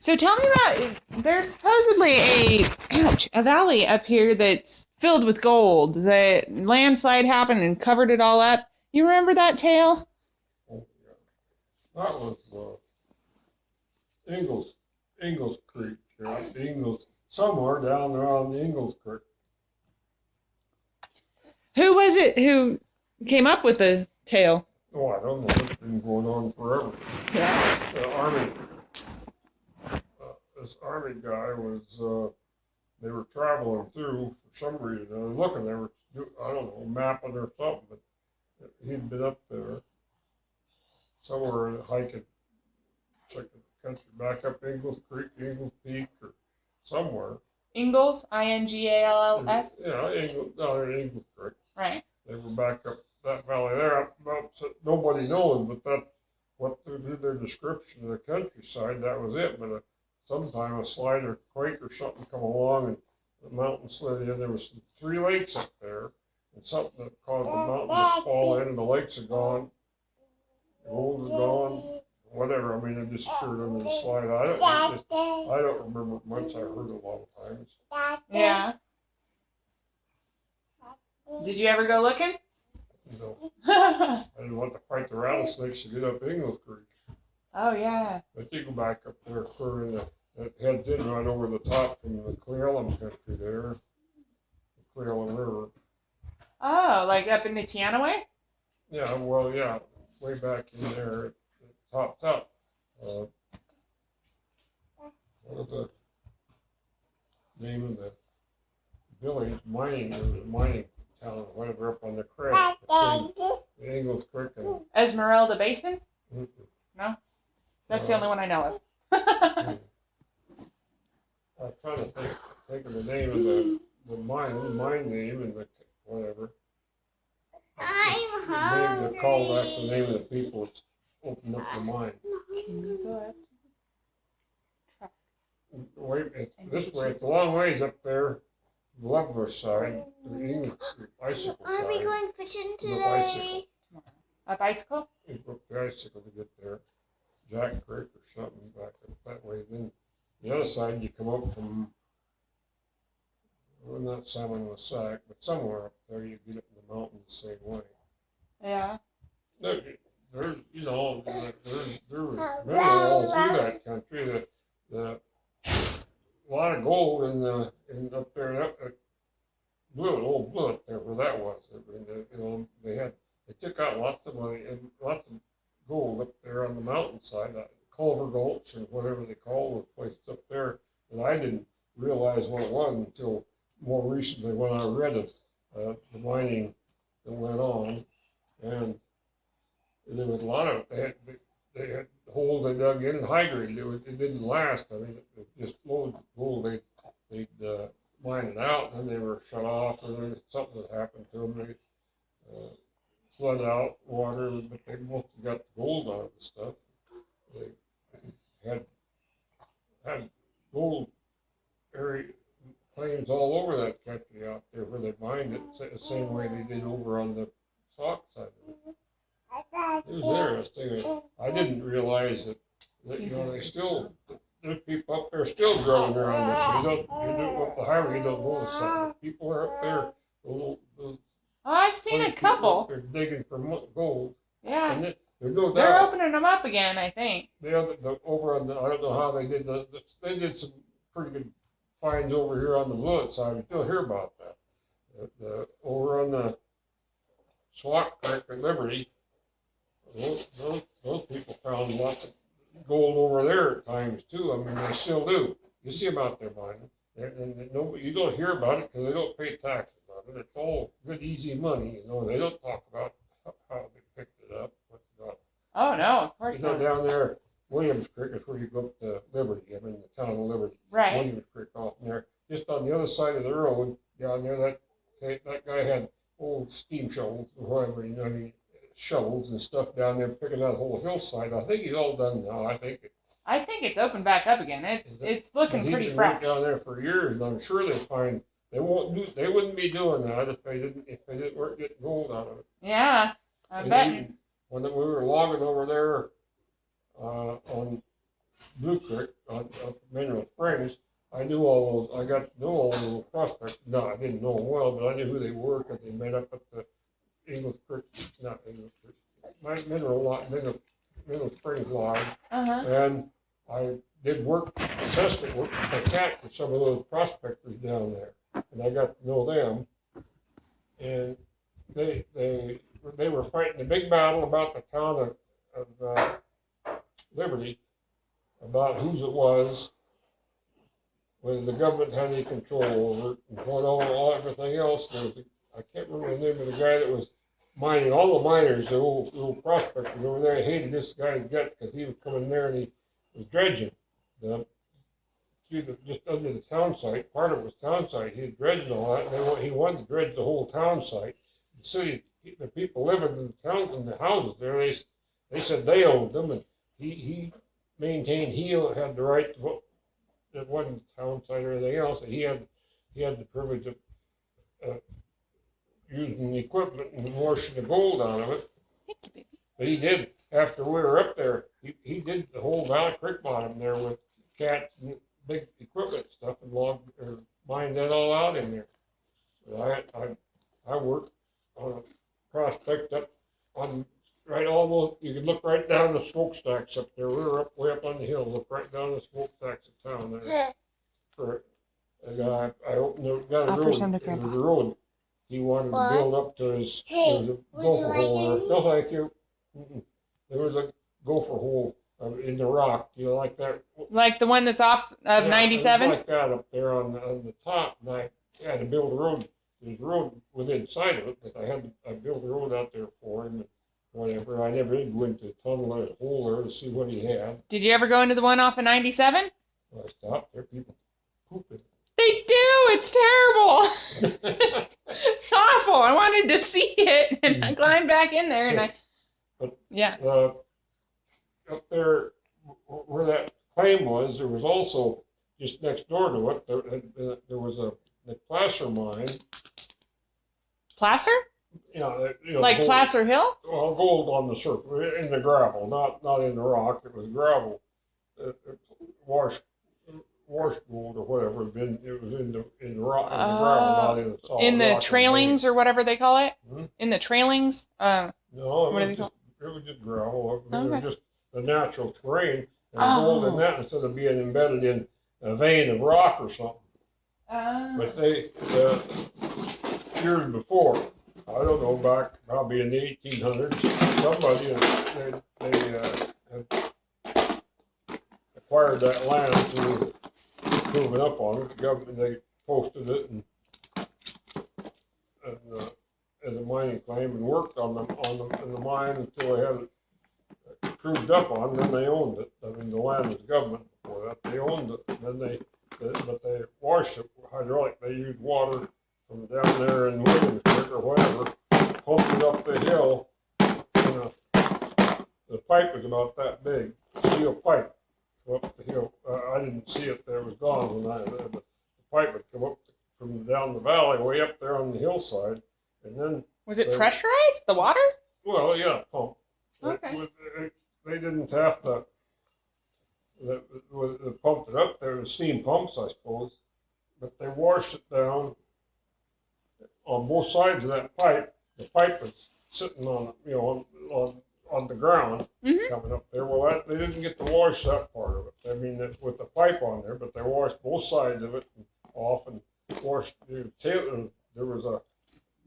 So tell me about, there's supposedly a valley up here that's filled with gold. The landslide happened and covered it all up. You remember that tale? Oh, yeah. That was Ingalls Creek. Yeah, somewhere down there on the Ingalls Creek. Who was it who came up with the tale? Oh, I don't know. It's been going on forever. Yeah. This army guy was, they were traveling through for some reason. They were looking, I don't know, mapping or something, but he'd been up there somewhere hiking, check the country, back up Ingalls Creek, Ingalls Peak, or somewhere. Ingalls, Ingalls. Yeah, down in Ingalls Creek. Right. They were back up that valley there. Nobody knows, but what through their description of the countryside, that was it. But sometime a slide or quake or something come along and the mountain slid in. There was 3 lakes up there, and something that caused the mountain to fall in, and the lakes are gone, the gold is gone, whatever. I mean, it disappeared under the slide. I don't remember much. I heard a lot of times. Yeah. Did you ever go looking? No. I didn't want to fight the rattlesnakes to get up Ingalls Creek. Oh, yeah. But you go back up there, clear in it heads in right over the top from the Cleellum country there, the Cleellum River. Oh, like up in the Tiana way? Yeah, well, yeah, way back in there at the top. What was the name of the village? Mining town or whatever up on the creek. The Ingalls Creek and Esmeralda Basin? mm-hmm. No? That's the only one I know of. I'm trying to think of the name of the mine name and the whatever. I'm hungry. They're called, that's the name of the people that's opened up the mine. Go ahead. This way, it's a long ways up there, the Leveler side, the English bicycle side. Are we going fishing today? Bicycle. A bicycle? You book the bicycle to get there, Jack Creek or something back up that way. Then the other side, you come up from, well, not Salmon with Sack, but somewhere up there, you get up in the mountains the same way. Yeah. There, you know, there's mineral all through that country. A lot of gold in up there, old Blewett there, where that was. You know, they took out lots of money and lots of gold up there on the mountainside, Culver Gulch and whatever they call the place up there. And I didn't realize what it was until more recently when I read of the mining that went on. And there was a lot of, they had holes they dug in and hydrated. It didn't last. I mean, it just loads of gold. They'd mine it out and then they were shut off, or there was something that happened to them. They flood out water, but they mostly got the gold out of the stuff. They had gold area claims all over that country out there where they mined it the same way they did over on the Sauk side of it. It was interesting. I didn't realize that you know, there's people up there still drilling around it. You don't up the highway, you don't notice that. People are up there, those I've seen a couple. They're digging for gold. Yeah. And there's no doubt. They're opening them up again, I think. Over on I don't know how they did they did some pretty good finds over here on the Blewett side. You still hear about that. Over on the Swat Creek at Liberty, those people found lots of gold over there at times too. I mean, they still do. You see them out there mining, and nobody, you don't hear about it because they don't pay taxes on it. It's all good, easy money. You know, they don't talk about how they picked it up. Oh no, of course not. Down there, Williams Creek is where you go up to Liberty. I mean, the town of Liberty. Right. Williams Creek off there, just on the other side of the road down there. That guy had old steam shovels or whatever, you know, shovels and stuff down there picking out the whole hillside. I think he's all done now. I think it's opened back up again. It's looking pretty fresh. Down there for years, and I'm sure they wouldn't be doing that if they weren't getting gold out of it. Yeah, I'm betting. When we were logging over there on Blue Creek, up Mineral Springs, I knew all those, I got to know all those prospects. No, I didn't know them well, but I knew who they were because they met up at the English Creek, not English Creek, Mineral Springs Lodge. Uh-huh. And I did assessment work with my cat for some of those prospectors down there. And I got to know them. And they were fighting a big battle about the town of Liberty, about whose it was, whether the government had any control over it, and what all everything else. I can't remember the name of the guy that was mining. All the miners, the old prospectors over there, hated this guy's guts because he was coming there and he was dredging just under the town site. Part of it was town site. He was dredging all that, and he wanted to dredge the whole town site. The city, the people living in the town, in the houses there, they said they owned them, and he maintained he had the right to vote. It wasn't town site or anything else. He had the privilege of using the equipment and washing the gold out of it. But he did, after we were up there, he did the whole Valley Creek bottom there with cats and big equipment stuff and mined that all out in there. But I worked on a prospect up on right almost, you could look right down the smokestacks up there. We were way up on the hill, look right down the smokestacks of town there. For a guy, I opened got a road. It was a road. He wanted to build up to his, there was a gopher hole there. No, thank you. There was a gopher hole in the rock, like that. Like the one that's off of 97? Like that up there on the top, and I had to build a road. There's a road within sight of it, but I built a road out there for him and whatever. I never did go into the tunnel or the hole there to see what he had. Did you ever go into the one off of 97? I stopped there, people pooping. They do. It's terrible. It's awful. I wanted to see it, and I climbed back in there, and yeah. Up there, where that claim was, there was also just next door to it. There was the placer mine. Placer? Like Placer Hill? Well, gold on the surface, in the gravel, not in the rock. It was gravel, washed gold or whatever. It was in the rock, in the gravel, not in the solid. In the trailings or whatever they call it. Hmm? In the trailings. No, what do they call it? It was just gravel. It was Okay. just the natural terrain. And gold in that instead of being embedded in a vein of rock or something. But they years before, I don't know, back probably in the 1800s, somebody had acquired that land through moving up on it. The government, they posted it and as a mining claim and worked on in the mine until they had it proved up on. Then they owned it. I mean, the land was government before that. They owned it. Then but they washed it hydraulic. They used water from down there in Williamsburg or whatever, pumped it up the hill. And the pipe was about that big, steel pipe, up the hill. I didn't see it there; it was gone when the pipe would come up from down the valley, way up there on the hillside, and then. Was it pressurized? The water? Well, yeah, pump. Okay. They didn't have to. They pumped it up there, the steam pumps, I suppose, but they washed it down on both sides of that pipe. The pipe was sitting on the ground, coming up there. Well, they didn't get to wash that part of it. I mean, with the pipe on there, but they washed both sides of it off and washed the tail. There was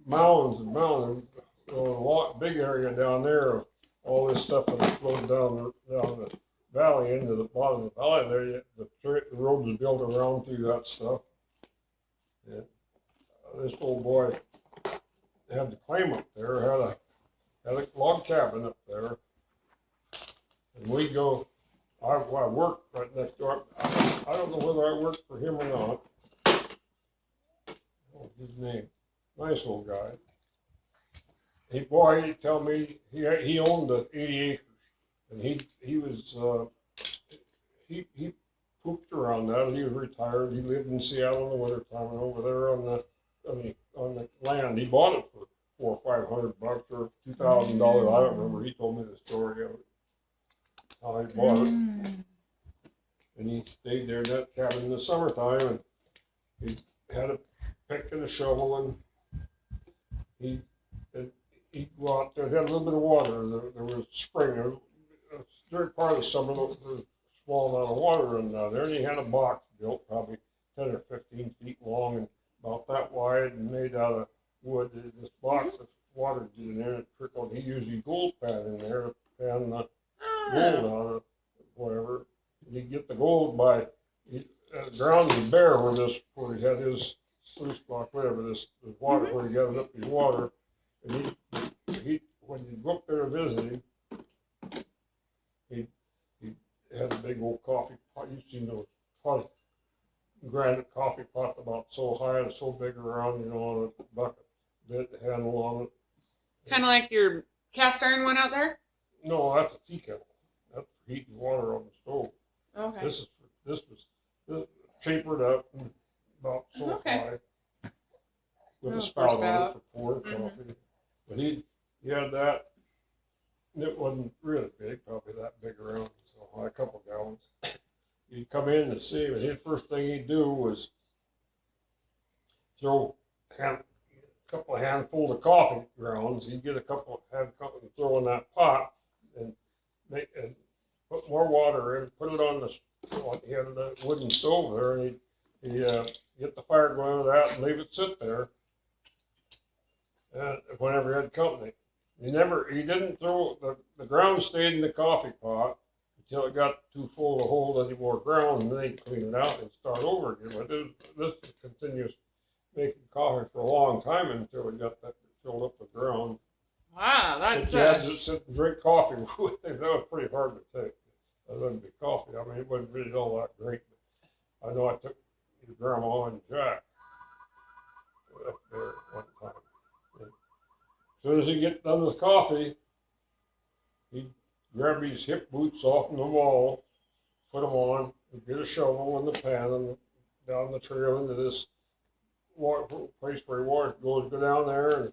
mounds and mounds, a big area down there of all this stuff that flowed down the valley into the bottom of the valley there. The road was built around through that stuff. And this old boy had the claim up there, had a log cabin up there. And we'd go, I worked right next door. I don't know whether I worked for him or not. What was his name? Nice old guy. He'd tell me he owned the 80 acres. And he was he pooped around that. He was retired. He lived in Seattle in the wintertime and over there on the land. He bought it for $400 or $500 or $2,000. I don't remember. He told me the story of it. How he bought it. and he stayed there in that cabin in the summertime, and he had a pick and a shovel, and he'd go out there. They had a little bit of water. There was spring. During part of the summer, there was a small amount of water running down there, and he had a box built, probably 10 or 15 feet long and about that wide, and made out of wood. This box of water get in there, and it trickled. He used his gold pan in there to pan the gold out of whatever. And he'd get the gold by ground was bare where he had his sluice block, whatever, this water, where he gathered up his water. And he when you go up there to visit him, he had a big old coffee pot. You've seen those granite coffee pot about so high and so big around, you know, on a bucket bit handle on it. Kind of like your cast iron one out there? No, that's a tea kettle. That's for heating water on the stove. Okay. This was tapered up and about so high with a spout on it for pouring coffee. But he had that, and it wasn't really big, probably that big around, so a couple gallons. He'd come in to see him, and the first thing he'd do was throw a couple of handfuls of coffee grounds. He'd get a couple and throw in that pot, and put more water in, put it on he had a wooden stove there, and he'd get the fire going with that and leave it sit there. And whenever he had company, he didn't throw the ground stayed in the coffee pot until it got too full to hold any more ground, and then he'd clean it out and start over again. But this continues making coffee for a long time until it got that filled up with ground. Wow, that's you had to sit and drink coffee with him. That was pretty hard to take. That wouldn't be coffee. I mean, it wasn't really all that great. But I know I took your grandma and Jack up there one time. As soon as he get done with coffee, he'd grab his hip boots off from the wall, put them on, and get a shovel in the pan and down the trail into this place where he go down there, and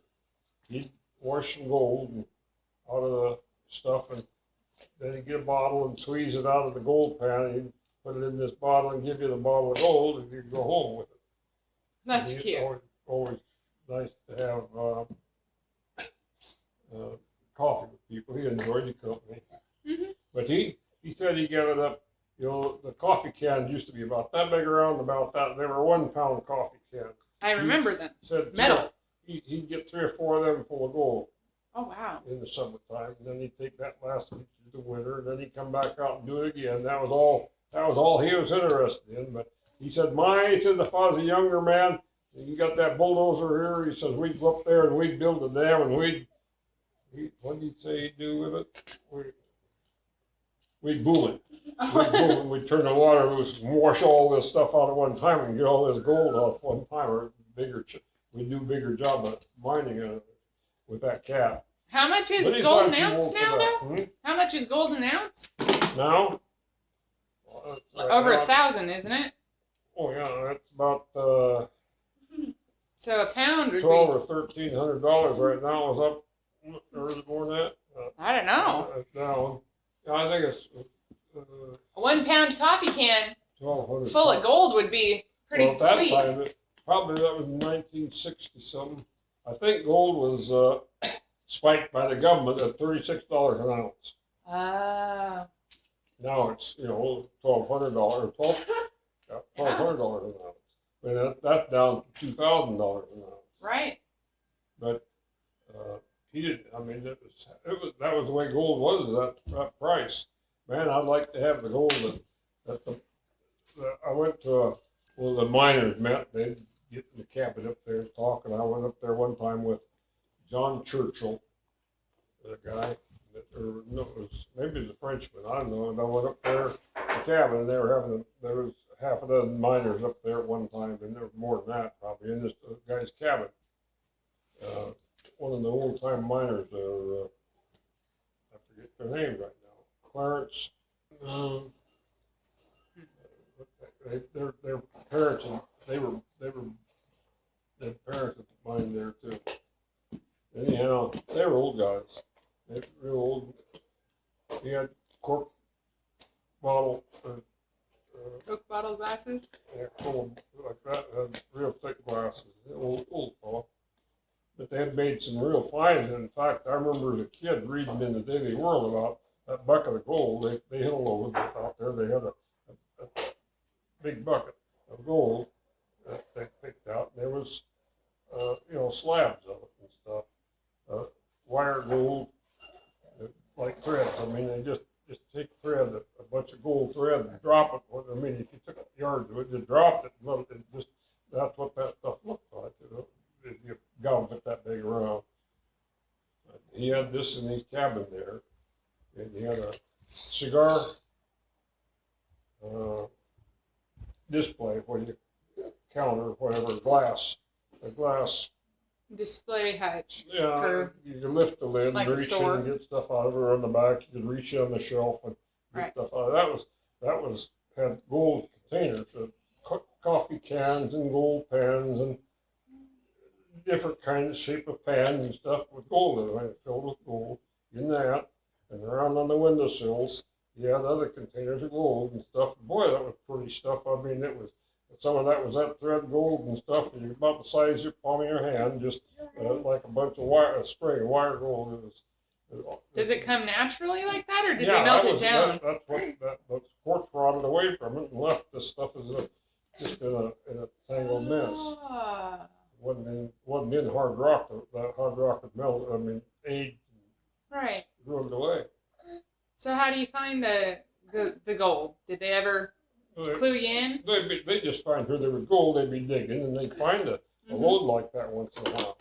he'd wash some gold and out of the stuff, and then he'd get a bottle and squeeze it out of the gold pan, and he'd put it in this bottle and give you the bottle of gold, and you'd go home with it. That's cute. Always nice to have coffee with people. He enjoyed the company. But he said he gathered up, you know, the coffee cans used to be about that big around, about that. They were 1 pound coffee cans. I remember them. Said metal. He'd get 3 or 4 of them full of gold. Oh, wow. In the summertime. And then he'd take that last week to the winter, and then he'd come back out and do it again. That was all he was interested in. But he said, if I was a younger man, and you got that bulldozer here, he says, we'd go up there and we'd build a dam, and what did he say he'd do with it? We'd boom it. We'd boom it. We'd turn the water loose and wash all this stuff out at one time and get all this gold off one time. Or we'd do a bigger job of mining with that cat. How much is gold an ounce now, though? How much is gold an ounce? Now? Over 1,000, isn't it? Oh yeah, that's about so a pound would $1,200 or $1,300 right now. Is up, or is it more than that? I don't know. It's down. I think it's A 1 pound coffee can $1,200 full of gold would be pretty well, at sweet. that time, probably that was 1960 something. I think gold was spiked by the government at $36 an ounce. Now it's $1,200 or $1,200 an ounce. I mean that's down to $2,000 an ounce. Right. But he didn't. I mean, that was the way gold was at that price. Man, I'd like to have the gold I went to the miners met. They'd get in the cabin up there and talk, and I went up there one time with John Churchill, the guy. Maybe it was a Frenchman. I don't know. And I went up there to the cabin, and there was half a dozen miners up there at one time, and there was more than that probably in this guy's cabin. One of the old time miners, I forget their name right now. Clarence. Their parents, their parents at the mine there too. Anyhow, they were old guys. They were real old. He had cork bottle glasses? Yeah, old like that, had real thick glasses, old fella. But they had made some real finds. In fact, I remember as a kid reading in the Daily World about that bucket of gold. They hit a load out there. They had a big bucket of gold that they picked out. There was, slabs of it and stuff. Wire gold, like threads. I mean, they just take thread, a bunch of gold thread, and drop it. I mean, if you took a yard to it, just dropped it, that's what that stuff looked like. If you gobbled it that big around. He had this in his cabin there, and he had a cigar display, what do you counter, whatever, a glass. Display hutch. Yeah, For, you could lift the lid, like reach in and get stuff out of it, or on the back, you could reach on the shelf and get stuff out of it. That had gold containers, coffee cans and gold pans and different kinds of shape of pans and stuff with gold in it, filled with gold in that, and around on the windowsills, you had other containers of gold and stuff. Boy, that was pretty stuff. I mean, some of that was that thread gold and stuff, and about the size of your palm of your hand, just like a bunch of a string of wire gold. does it come naturally like that, or did yeah, they melt it down? That's what the quartz rotted away from it and left this stuff just in a tangled mess. Ah. Wasn't in hard rock. That hard rock had melted. I mean, aged. Right. Ruined away. So how do you find the gold? Did they ever clue you in? They just find where there was gold. They'd be digging, and they'd find a load like that once in a while.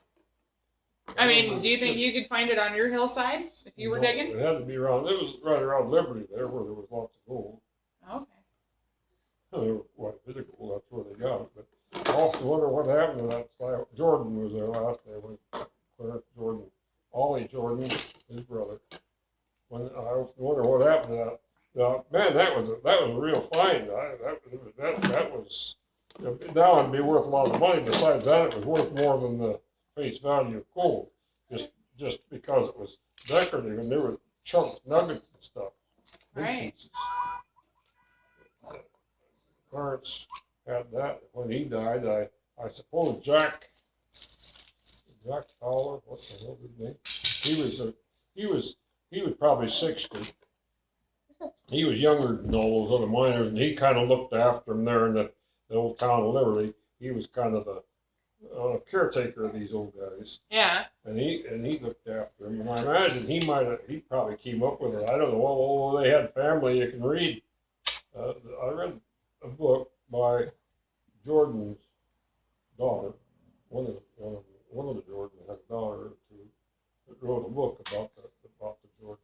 I mean, do you think you could find it on your hillside if you were digging? It had to be around. It was right around Liberty there, where there was lots of gold. Okay. There was quite a bit of gold. That's where they got it. But I often wonder what happened to that slab. Jordan was there last day when Clarence Jordan, Ollie Jordan, his brother. When I often wonder what happened to that. Man, that was a real find. That was now it'd be worth a lot of money. Besides that, it was worth more than the face value of gold, just because it was decorative and there were chunks, nuggets and stuff. Right. Pieces. Clarence had that when he died. I suppose Jack Fowler, what the hell is his name? He was probably 60. He was younger than all those other miners, and he kind of looked after them there in the old town of Liberty. He was kind of the caretaker of these old guys. Yeah. And he looked after them. And I imagine he probably came up with it. I don't know. Although they had family, you can read. I read a book by Jordan's daughter. One of the Jordans had a daughter or two that wrote a book about the Jordans.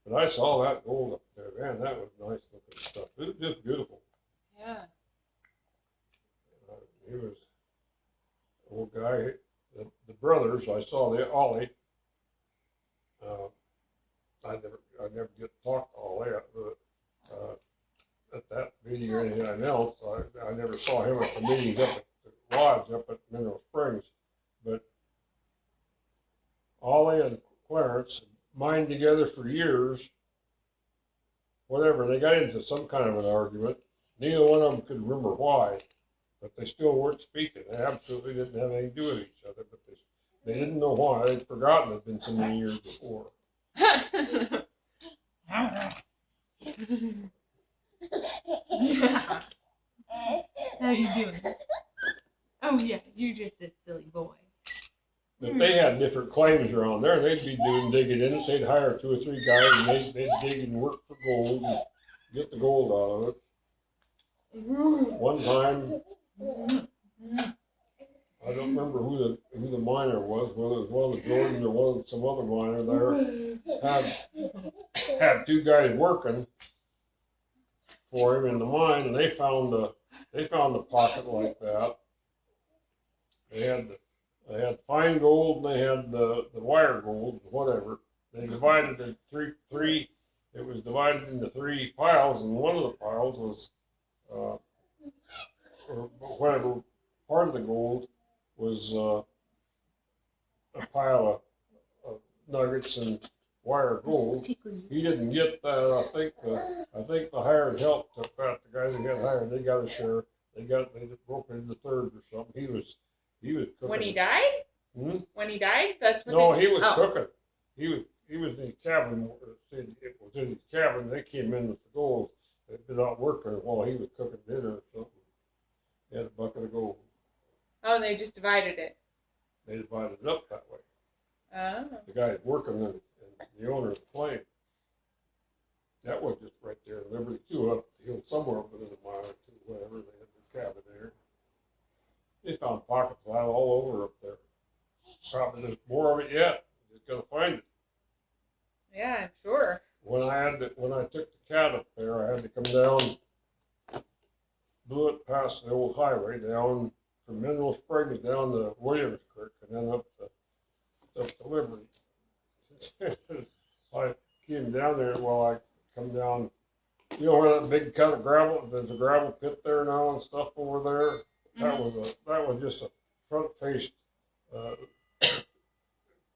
But I saw that gold up there. Man, that was nice looking stuff. It was just beautiful. Yeah. He was an old guy. The brothers, I saw Ollie. I never get to talk to Ollie, but at that meeting or anything else, I never saw him at the meetings up at the lodge up at Mineral Springs. But Ollie and Clarence mined together for years. Whatever, they got into some kind of an argument. Neither one of them could remember why, but they still weren't speaking. They absolutely didn't have anything to do with each other, but they didn't know why. They'd forgotten it had been so many years before. How you doing? Oh yeah, you're just a silly boy. But they had different claims around there. They'd be digging in it. They'd hire 2 or 3 guys, and they'd dig and work for gold and get the gold out of it. One time, I don't remember who the miner was, whether it was one of the Jordans or one of some other miner there, had 2 guys working for him in the mine, and they found a pocket like that. They had fine gold, and they had the wire gold, whatever. They divided it three. It was divided into 3 piles, and one of the piles was, or whatever part of the gold was a pile of nuggets and wire gold. He didn't get that. I think the hired help took that. The guys that got hired, they got a share. They broke into thirds or something. He was cooking. When he died? Hmm? When he died? That's what No, they he was oh. cooking. He was in the cabin. It was in his cabin. They came in with the gold. They'd been out working while he was cooking dinner or something. He had a bucket of gold. Oh, they just divided it. They divided it up that way. Oh. The guy working and the owner of the plane. That was just right there in Liberty too, up the hill somewhere within a mile or two, whatever. They had their cabin there. They found pockets of that all over up there. Probably there's more of it yet. Just gotta find it. Yeah, I'm sure. When I took the cat up there, I had to come down Blewett Pass, the old highway, down from Mineral Springs down to Williams Creek, and then up to Liberty. I came down there while I come down. You know where that big cut of gravel? There's a gravel pit there now and stuff over there. That was just a front faced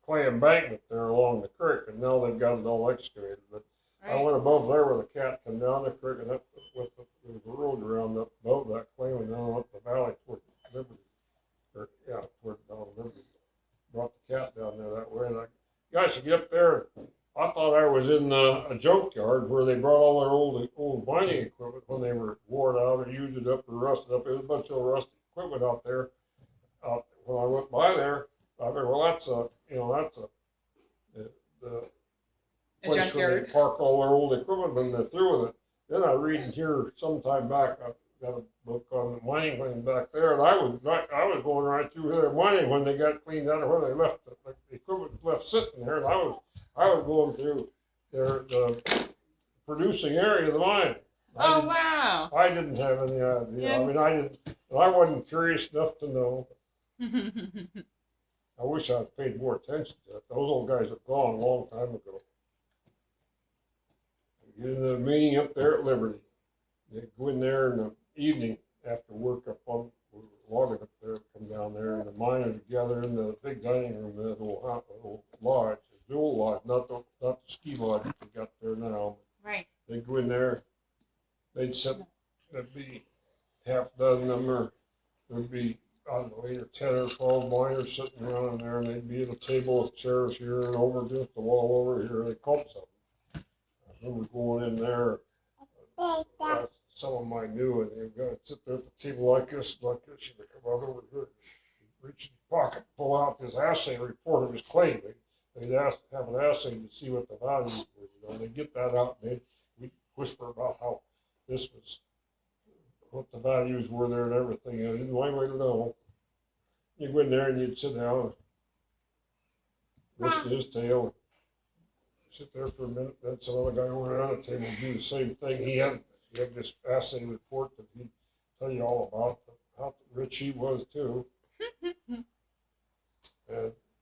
clay embankment there along the creek, and now they've got it all excavated. But Right. I went above there where the cat come down the creek, and up there was a road around up above that clay and down up the valley toward Liberty, toward down Liberty. Brought the cat down there that way, and I should get up there. I thought I was in a junkyard where they brought all their old mining equipment when they were worn out or used it up or rusted up. There was a bunch of rusty equipment out there. When I went by there, I figured, well, that's the A place where junkyard. they park all their old equipment when they're through with it. Then I read here sometime back, I got a book on the mining claim back there, and I was going right through their mining when they got cleaned out of where they left the equipment left sitting there, and I was going through the producing area of the mine. Oh, wow. I didn't have any idea. Yeah. I mean, I wasn't curious enough to know. I wish I'd paid more attention to it. Those old guys are gone a long time ago. Get into the meeting up there at Liberty. They go in there in the evening after work up on logging up there, come down there, and the miners together in the big dining room, that old lodge, the old lodge, not the ski lodge that they got there now. Right. They'd go in there, they'd sit, there'd be half a dozen of them, or there'd be, I don't know, 8 or 10 or 12 miners sitting around in there, and they'd be at a table with chairs here and over, just the wall over here, they called something. I remember going in there, some of them I knew, and they'd go sit there at the table like this, you'd come out over here, reach in his pocket, pull out this assay report of his claim. They'd have an assay to see what the values were, they'd get that out, and we'd whisper about how this was, what the values were there and everything, and I didn't know any way to know. You'd go in there and you'd sit down, listen to his tale, sit there for a minute, then some other guy over there on the table would do the same thing. He had this assay report that he'd tell you all about, how rich he was too. And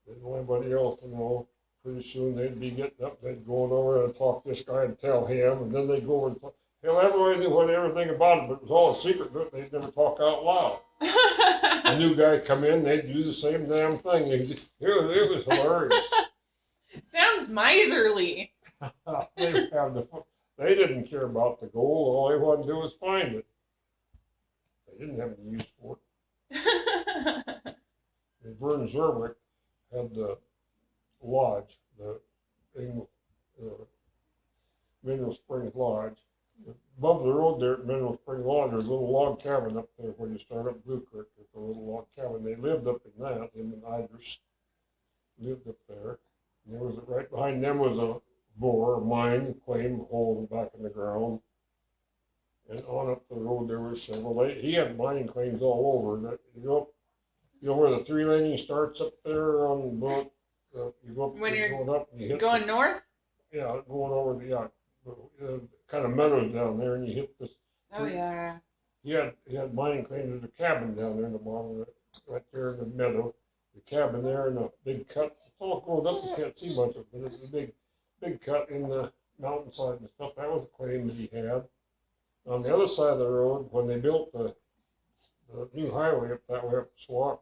didn't want anybody else to know. Pretty soon they'd be getting up, they'd go over and talk to this guy and tell him, and then they'd go over and talk. Hell, everybody knew everything about it, but it was all a secret, but they'd never talk out loud. A new guy come in, they'd do the same damn thing. It was hilarious. Sounds miserly. They didn't care about the gold. All they wanted to do was find it. They didn't have any use for it. And Vern Zerwick had the lodge, the Mineral Springs Lodge. Above the road there at Mineral Springs Lodge, there's a little log cabin up there where you start up Blue Creek. There's a little log cabin. They lived up in that, him and Idris lived up there. And there was right behind them was a bore, a mine, claim, a hole back in the ground. And on up the road there was several. He had mining claims all over. That you know where the 3-laning starts up there on boat. You go up, When you're going up, and you hit going north? Yeah, going over the kind of meadows down there, and you hit this. Oh yeah. He had mining claims. There's a cabin down there in the bottom, right there in the meadow. The cabin there and a big cut. It's all going up. You can't see much of it, but it's a big cut in the mountainside and stuff. That was a claim that he had. On the other side of the road, when they built the new highway up that way up the swamp,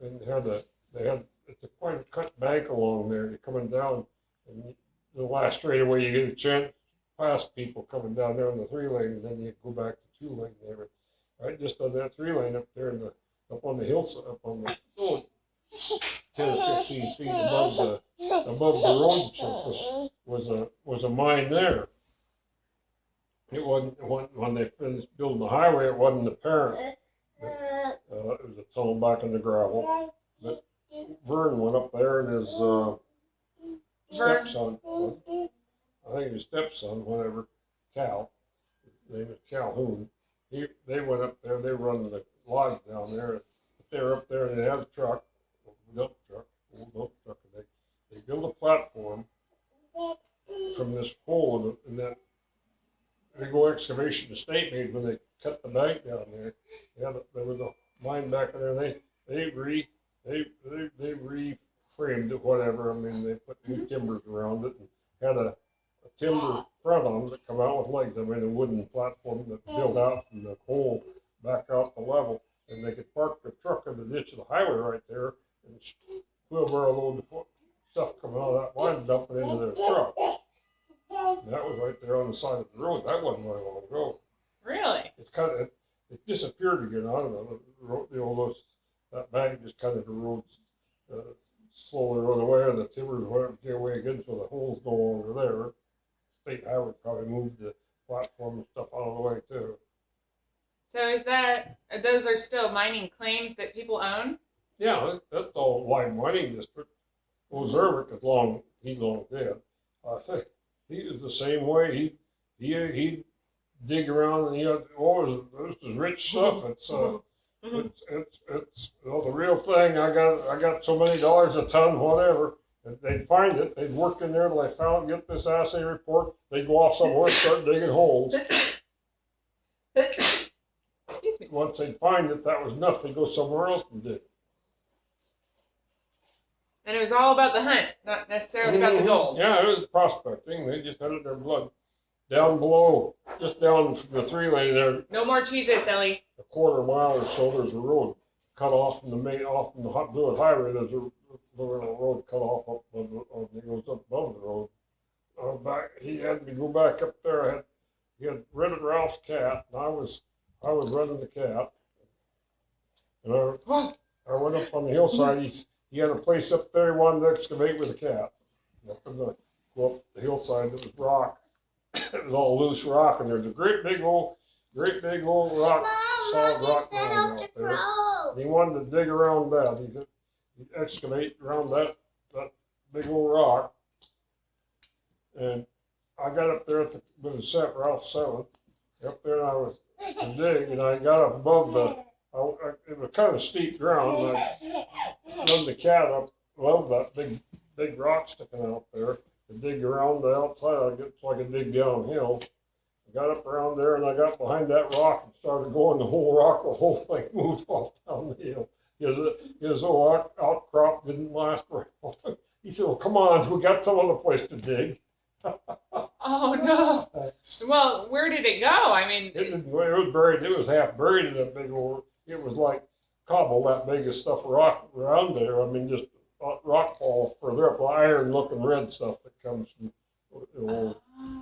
and they had it's a quite a cut bank along there. You're coming down, and the last straightaway you get a chance past people coming down there on the 3-lane, and then you go back to 2-lane there. Right, just on that 3-lane up there up on the hillside, up on the 10 or 15 feet above the road surface was a mine there. It wasn't when they finished building the highway. It wasn't apparent. It was a tunnel back in the gravel. But Vern went up there, and his stepson, I think his stepson, whatever, Cal, his name is Calhoun. They went up there. They run the lodge down there. They were up there, and they had a truck, old dump truck, and they built a platform from this hole in that big old excavation the state made when they cut the bank down there. There was a mine back in there. They reframed it, whatever. I mean, they put new timbers around it and had a timber front on it that come out with legs. I mean, a wooden platform that built out from the hole back out the level, and they could park the truck in the ditch of the highway right there and whoever load the stuff coming out of that mine and dump it into their truck. And that was right there on the side of the road. That wasn't very long ago. Really? It disappeared again out of the road. That bank just kind of erodes slowly rode away, and the timbers went away again, so the holes no longer there. State highway probably moved the platform and stuff out of the way too. So those are still mining claims that people own? Yeah, that's all Wide Mining District. Well, Zervik is he's long dead. I think he was the same way. He'd dig around, and this is rich stuff. It's the real thing. I got so many dollars a ton, whatever. And they'd find it. They'd work in there till they get this assay report. They'd go off somewhere and start digging holes. Excuse me. Once they'd find it, that was enough. They'd go somewhere else and dig. And it was all about the hunt, not necessarily about the gold. Yeah, it was prospecting. They just had it in their blood. Down below, just down from the 3-lane there. No more Cheez-Its, Ellie. A quarter mile or so, there's a road cut off from the Blewett Highway. There's a road cut off up it goes up above the road. He had to go back up there. He had rented Ralph's cat, and I was running the cat. And I went up on the hillside. He had a place up there he wanted to excavate with a cat. Go up the hillside, it was rock. It was all loose rock, and there's a great big old rock, solid rock mound out there. And he wanted to dig around that. He said he'd excavate around that big old rock. And I got up there with the Ralph 7, up there, and I was to dig, and I got up above it was kind of steep ground, and I run the cat up above that big rock sticking out there to dig around the outside. So I could dig downhill. I got up around there, and I got behind that rock and started going. The whole thing moved off down the hill. His old outcrop didn't last very long. He said, "Well, come on, we got some other place to dig." Oh no! Well, where did it go? I mean, it was buried. It was half buried in that big old. It was like cobble, that big of stuff rock around there. I mean, just rock fall further up, iron-looking red stuff that comes from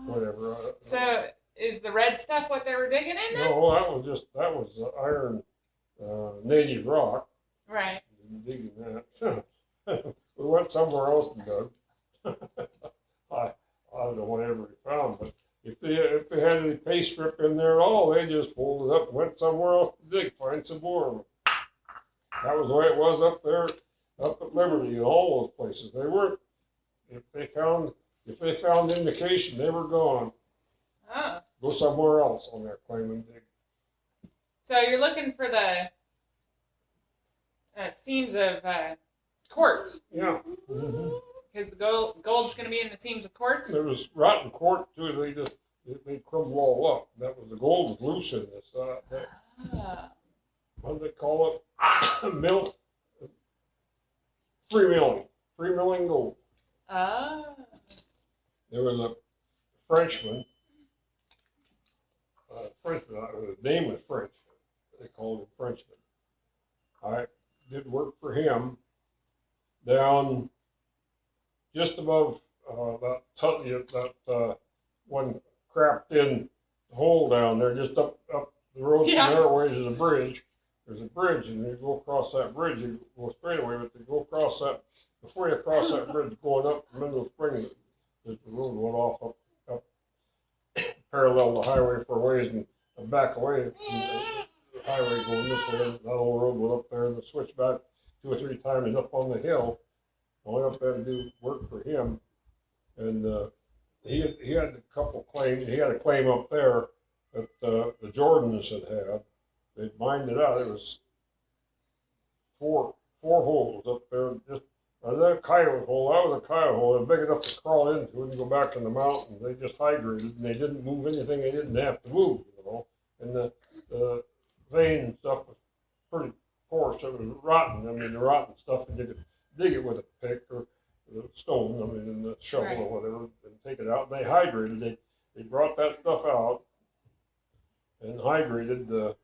whatever. So, is the red stuff what they were digging in then? No, that was iron native rock. Right. Digging that. We went somewhere else and dug. I don't know whatever we found, but if they had any pay strip in there at all, they just pulled it up and went somewhere else to dig, find some more. That was the way it was up there, up at Liberty and all those places. They weren't. If they found indication, they were gone. Oh. Go somewhere else on their claim and dig. So you're looking for the seams of quartz. Yeah. Because the gold's going to be in the seams of quartz? There was rotten quartz too. They crumbled all up. That was the gold was loose in this. What do they call it? Mill. Free milling gold. Oh. There was a Frenchman. His name was French. They called him Frenchman. I did work for him down just above one crapped in hole down there, just up the road from there ways is a bridge. There's a bridge, and you go across that bridge, you go straight away, but you go across that, before you cross that bridge, going up the middle of spring, the road went off up parallel the highway for a ways and back away. And the highway going this way, that whole road went up there and the switch back 2 or 3 times up on the hill. I went up there to do work for him, and he had a couple claims. He had a claim up there that the Jordans had. They'd mined it out. It was four holes up there. Just that coyote hole. That was a coyote hole. It was big enough to crawl into and go back in the mountain. They just high graded, and they didn't move anything they didn't have to move, you know. And the vein and stuff was pretty coarse. It was rotten. I mean, the rotten stuff, and you could dig it with a pick or a stone, I mean, and the shovel or whatever, and take it out. And they hydrated. They brought that stuff out and hydrated the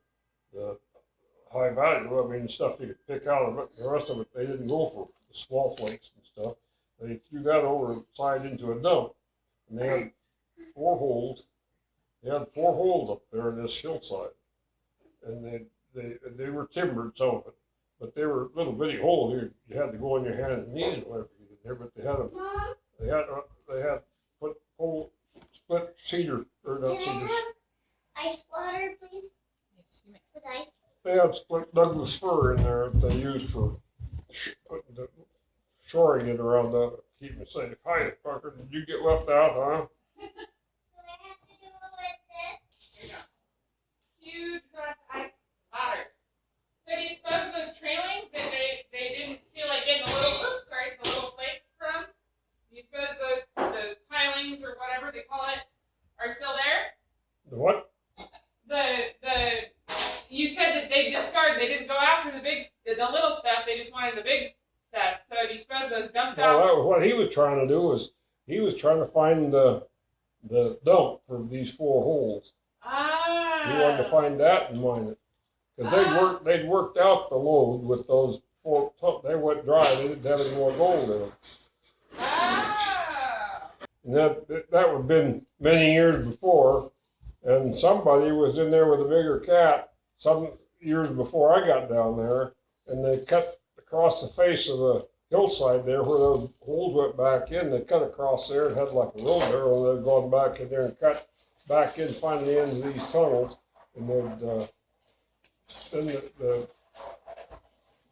high value. I mean, stuff you could pick out of it. The rest of it, they didn't go for the small flakes and stuff. They threw that over the side into a dump, and they had 4 holes. They had 4 holes up there in this hillside, and they were timbered, some of it, but they were little bitty holes. You had to go on your hands and knees and whatever you did there. But they had put whole split cedar or not cedar. Ice water, please. Yes, you may. With ice. They had split Douglas fir in there that they used for shoring it around the keep me safe. Hi, Parker. Did you get left out, huh? Do I have to do it with this? Huge glass ice water. So do you suppose those trailings that they didn't feel like getting the little flakes from? Do you suppose those pilings or whatever they call it are still there? The what? You said that they didn't go after the little stuff, they just wanted the big stuff. So do you suppose those dumped out? Well, what he was trying to do was he was trying to find the dump for these 4 holes. He wanted to find that and mine it. Because they'd worked out the load with those 4, they went dry, they didn't have any more gold in them. And that would have been many years before, and somebody was in there with a bigger cat some years before I got down there, and they cut across the face of the hillside there where those holes went back in. They cut across there and had like a road there, and they'd gone back in there and cut back in, find the ends of these tunnels, and they'd then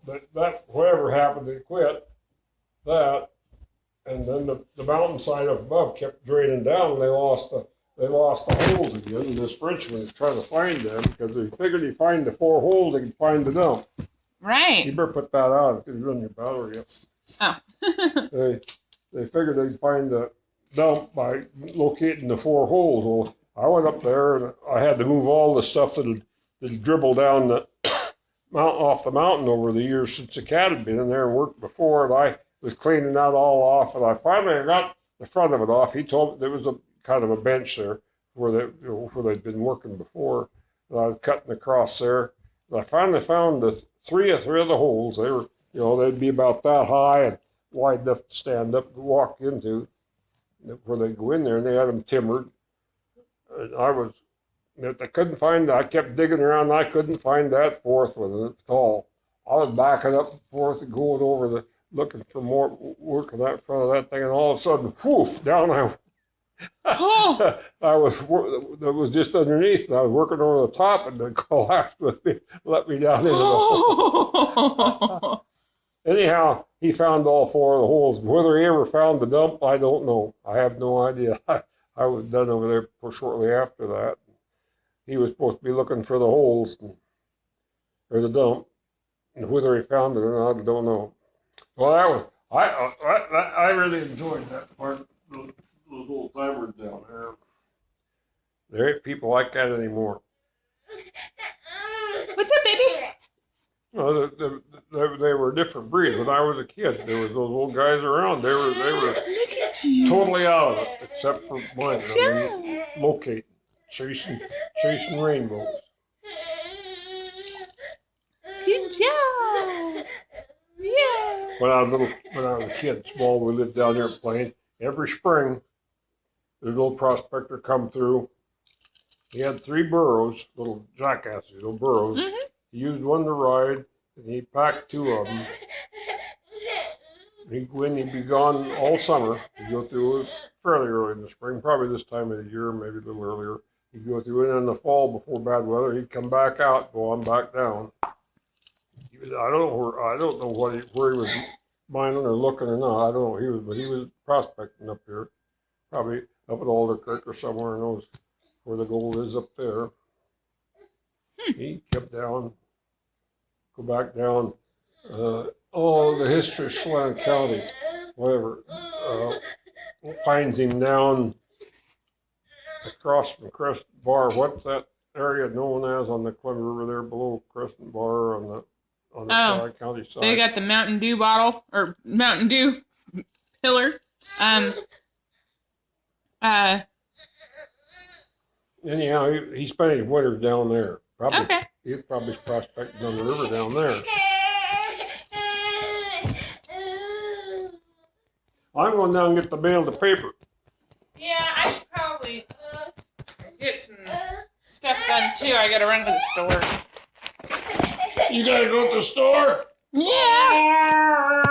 that whatever happened, they quit that, and then the mountainside up above kept draining down, and they lost the holes again. And this Frenchman is trying to find them because they figured he'd find the 4 holes, they could find the dump. Right. You better put that out because you're on your battery up. Oh. They figured they'd find the dump by locating the 4 holes. Well, I went up there and I had to move all the stuff that dribbled down the mountain off the mountain over the years since the cat had been in there and worked before, and I was cleaning that all off, and I finally got the front of it off. He told me there was a kind of a bench there where they'd been working before, and I was cutting across there. And I finally found the three of the holes. They were, they'd be about that high and wide enough to stand up and walk into, where they'd go in there, and they had them timbered. And I couldn't find, I kept digging around, and I couldn't find that 4th one at all. I was backing up and forth and going over looking for more work in that front of that thing, and all of a sudden, whoof, down I went. Oh. That was just underneath, and I was working over the top, and they collapsed with me, let me down into the hole. Anyhow, he found all 4 of the holes. Whether he ever found the dump, I don't know. I have no idea. I was done over there shortly after that. He was supposed to be looking for the holes, or the dump, and whether he found it or not, I don't know. Well, I really enjoyed that part. Those old timers down there. There ain't people like that anymore. What's up, baby? No, they were a different breed. When I was a kid, there was those old guys around. They were totally out of it, except for mine. I mean, locating, chasing rainbows. Good job. Yeah. When I was a kid, small, we lived down here playing. every spring, the little prospector come through. He had 3 burros, little jackasses, little burros. Mhm. He used one to ride, and he packed 2 of them. When he'd be gone all summer, he'd go through it fairly early in the spring, probably this time of the year, maybe a little earlier. He'd go through it in the fall before bad weather. He'd come back out, go on back down. I don't know where he was mining or looking or not. I don't know. But he was prospecting up here, probably up at Alder Creek or somewhere in those where the gold is up there. He kept down, go back down. The history of Chelan County, whatever, finds him down across from Crescent Bar. What's that area known as on the Columbia River there below Crescent Bar on the Chelan County side? They got the Mountain Dew bottle or Mountain Dew pillar. Anyhow, he spent his winters down there. Probably, Okay. he was probably prospecting on the river down there. I'm going down and get the bale of paper. Yeah, I should probably get some stuff done too. I gotta run to the store. You gotta go to the store? Yeah.